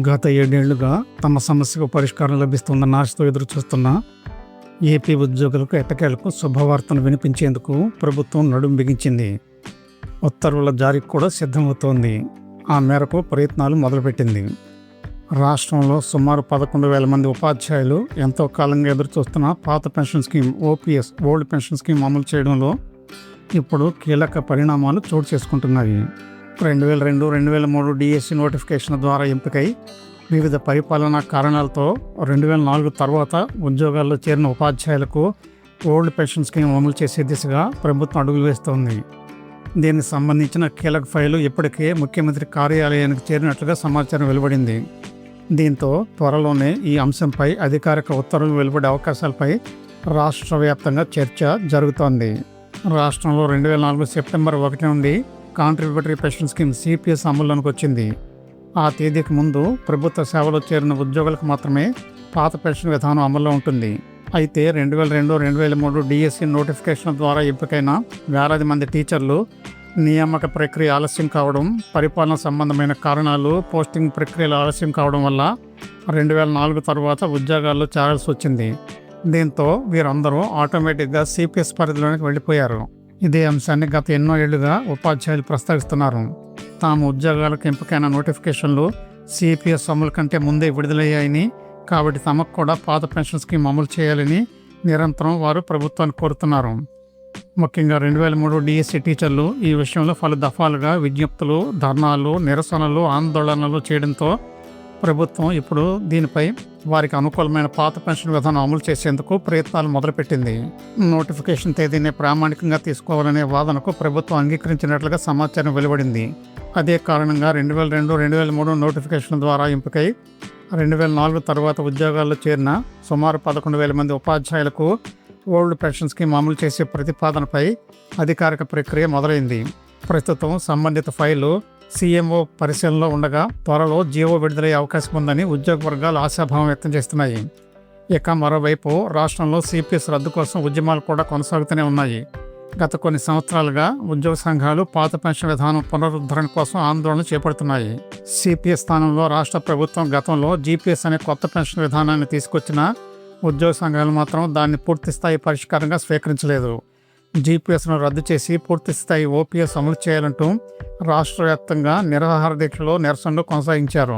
గత 7 ఏళ్లుగా తమ సమస్యకు పరిష్కారం లభిస్తుందన్న ఆశతో ఎదురుచూస్తున్న ఏపీ ఉద్యోగులకు ఎట్టకేలకు శుభవార్తను వినిపించేందుకు ప్రభుత్వం నడుం బిగించింది. ఉత్తర్వుల జారీకి కూడా సిద్ధమవుతోంది. ఆ మేరకు ప్రయత్నాలు మొదలుపెట్టింది. రాష్ట్రంలో సుమారు 11,000 మంది ఉపాధ్యాయులు ఎంతో కాలంగా ఎదురుచూస్తున్న పాత pension scheme OPS old pension scheme అమలు చేయడంలో ఇప్పుడు కీలక పరిణామాలు చోటు చేసుకుంటున్నాయి. 2002-2003 డిఎస్సి నోటిఫికేషన్ ద్వారా ఎంపికై వివిధ పరిపాలనా కారణాలతో 2004 తర్వాత ఉద్యోగాల్లో చేరిన ఉపాధ్యాయులకు ఓల్డ్ పెన్షన్ స్కీమ్ అమలు చేసే దిశగా ప్రభుత్వం అడుగులు వేస్తోంది. దీనికి సంబంధించిన కీలక ఫైలు ఇప్పటికే ముఖ్యమంత్రి కార్యాలయానికి చేరినట్లుగా సమాచారం వెలువడింది. దీంతో త్వరలోనే ఈ అంశంపై అధికారిక ఉత్తర్వులు వెలువడే అవకాశాలపై రాష్ట్ర వ్యాప్తంగా చర్చ జరుగుతోంది. రాష్ట్రంలో 2004 సెప్టెంబర్ 1 నుండి కాంట్రిబ్యూటరీ పెన్షన్ స్కీమ్ సిపిఎస్ అమల్లోకి వచ్చింది. ఆ తేదీకి ముందు ప్రభుత్వ సేవలో చేరిన ఉద్యోగులకు మాత్రమే పాత పెన్షన్ విధానం అమల్లో ఉంటుంది. అయితే 2002-2003 డిఎస్సి నోటిఫికేషన్ ద్వారా ఎంపికైన వేలాది మంది టీచర్లు నియామక ప్రక్రియ ఆలస్యం కావడం, పరిపాలన సంబంధమైన కారణాలు, పోస్టింగ్ ప్రక్రియలు ఆలస్యం కావడం వల్ల 2004 తర్వాత ఉద్యోగాల్లో చేరాల్సి వచ్చింది. దీంతో వీరందరూ ఆటోమేటిక్గా సిపిఎస్ పరిధిలోనికి వెళ్ళిపోయారు. ఇదే అంశాన్ని గత ఎన్నో ఏళ్లుగా ఉపాధ్యాయులు ప్రస్తావిస్తున్నారు. తాము ఉద్యోగాలకు ఎంపికైన నోటిఫికేషన్లు సిపిఎస్ అమలు కంటే ముందే విడుదలయ్యాయని, కాబట్టి తమకు కూడా పాత పెన్షన్ స్కీమ్ అమలు చేయాలని నిరంతరం వారు ప్రభుత్వాన్ని కోరుతున్నారు. ముఖ్యంగా 2003 డిఎస్సి టీచర్లు ఈ విషయంలో పలు దఫాలుగా విజ్ఞప్తులు, ధర్నాలు, నిరసనలు, ఆందోళనలు చేయడంతో ప్రభుత్వం ఇప్పుడు దీనిపై వారికి అనుకూలమైన పాత పెన్షన్ విధానం అమలు చేసేందుకు ప్రయత్నాలు మొదలుపెట్టింది. నోటిఫికేషన్ తేదీని ప్రామాణికంగా తీసుకోవాలనే వాదనకు ప్రభుత్వం అంగీకరించినట్లుగా సమాచారం వెలువడింది. అదే కారణంగా 2002-2003 నోటిఫికేషన్ ద్వారా ఎంపికై 2004 తర్వాత ఉద్యోగాల్లో చేరిన సుమారు 11,000 మంది ఉపాధ్యాయులకు ఓల్డ్ పెన్షన్ స్కీమ్ అమలు చేసే ప్రతిపాదనపై అధికారిక ప్రక్రియ మొదలైంది. ప్రస్తుతం సంబంధిత ఫైలు సీఎంఓ పరిశీలనలో ఉండగా త్వరలో జీవో విడుదలయ్యే అవకాశం ఉందని ఉద్యోగ వర్గాలు ఆశాభావం వ్యక్తం చేస్తున్నాయి. ఇక మరోవైపు రాష్ట్రంలో సిపిఎస్ రద్దు కోసం ఉద్యమాలు కూడా కొనసాగుతూనే ఉన్నాయి. గత కొన్ని సంవత్సరాలుగా ఉద్యోగ సంఘాలు పాత పెన్షన్ విధానం పునరుద్ధరణ కోసం ఆందోళన చేపడుతున్నాయి. సిపిఎస్ స్థానంలో రాష్ట్ర ప్రభుత్వం గతంలో జీపీఎస్ అనే కొత్త పెన్షన్ విధానాన్ని తీసుకొచ్చిన ఉద్యోగ సంఘాలు మాత్రం దాన్ని పూర్తిస్థాయి పరిష్కారంగా స్వీకరించలేదు. జీపీఎస్ను రద్దు చేసి పూర్తిస్థాయి ఓపీఎస్ అమలు చేయాలంటూ రాష్ట్ర వ్యాప్తంగా నిరాహార దీక్షలో నిరసనలు కొనసాగించారు.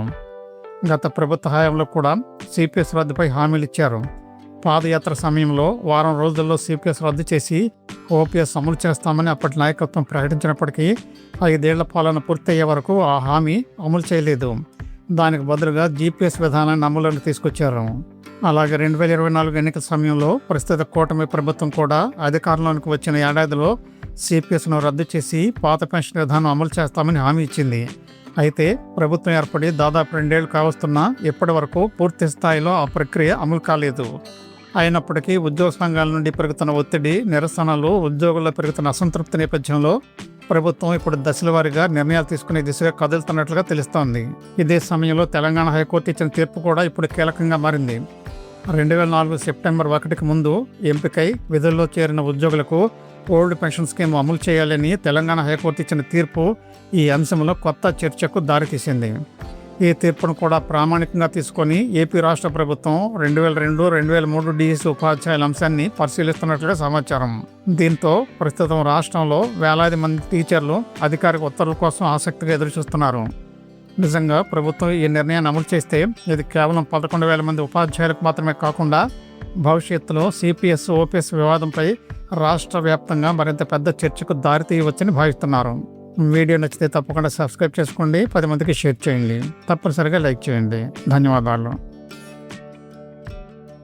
గత ప్రభుత్వ హయాంలో కూడా సిపిఎస్ రద్దుపై హామీలు ఇచ్చారు. పాదయాత్ర సమయంలో వారం రోజుల్లో సిపిఎస్ రద్దు చేసి ఓపీఎస్ అమలు చేస్తామని అప్పటి నాయకత్వం ప్రకటించినప్పటికీ 5 ఏళ్ల పాలన పూర్తయ్యే వరకు ఆ హామీ అమలు చేయలేదు. దానికి బదులుగా జీపీఎస్ విధానాన్ని అమలులోకి తీసుకొచ్చారు. అలాగే 2024 ఎన్నికల సమయంలో ప్రస్తుత కూటమి ప్రభుత్వం కూడా అధికారంలోకి వచ్చిన ఏడాదిలో సిపిఎస్ను రద్దు చేసి పాత పెన్షన్ విధానం అమలు చేస్తామని హామీ ఇచ్చింది. అయితే ప్రభుత్వం ఏర్పడి దాదాపు 2 ఏళ్లు కావస్తున్నా ఇప్పటి వరకు పూర్తి స్థాయిలో ఆ ప్రక్రియ అమలు కాలేదు. అయినప్పటికీ ఉద్యోగ సంఘాల నుండి పెరుగుతున్న ఒత్తిడి, నిరసనలు, ఉద్యోగుల్లో పెరుగుతున్న అసంతృప్తి నేపథ్యంలో ప్రభుత్వం ఇప్పుడు దశల వారీగా నిర్ణయాలు తీసుకునే దిశగా కదులుతున్నట్లుగా తెలుస్తోంది. ఇదే సమయంలో తెలంగాణ హైకోర్టు ఇచ్చిన తీర్పు కూడా ఇప్పుడు కీలకంగా మారింది. 2004 సెప్టెంబర్ 1కి ముందు ఎంపికై విధుల్లో చేరిన ఉద్యోగులకు ఓల్డ్ పెన్షన్ స్కీమ్ అమలు చేయాలని తెలంగాణ హైకోర్టు ఇచ్చిన తీర్పు ఈ అంశంలో కొత్త చర్చకు దారితీసింది. ఈ తీర్పును కూడా ప్రామాణికంగా తీసుకొని ఏపీ రాష్ట్ర ప్రభుత్వం 2002-2003 డిఎస్సి ఉపాధ్యాయుల అంశాన్ని పరిశీలిస్తున్నట్లుగా సమాచారం. దీంతో ప్రస్తుతం రాష్ట్రంలో వేలాది మంది టీచర్లు అధికారిక ఉత్తర్వుల కోసం ఆసక్తిగా ఎదురుచూస్తున్నారు. నిజంగా ప్రభుత్వం ఈ నిర్ణయాన్ని అమలు చేస్తే ఇది కేవలం 11,000 మంది ఉపాధ్యాయులకు మాత్రమే కాకుండా భవిష్యత్తులో సిపిఎస్ ఓపీఎస్ వివాదంపై రాష్ట్ర వ్యాప్తంగా మరింత పెద్ద చర్చకు దారితీయవచ్చని భావిస్తున్నారు. వీడియో నచ్చితే తప్పకుండా సబ్స్క్రైబ్ చేసుకోండి, 10 మందికి షేర్ చేయండి, తప్పనిసరిగా లైక్ చేయండి. ధన్యవాదాలు.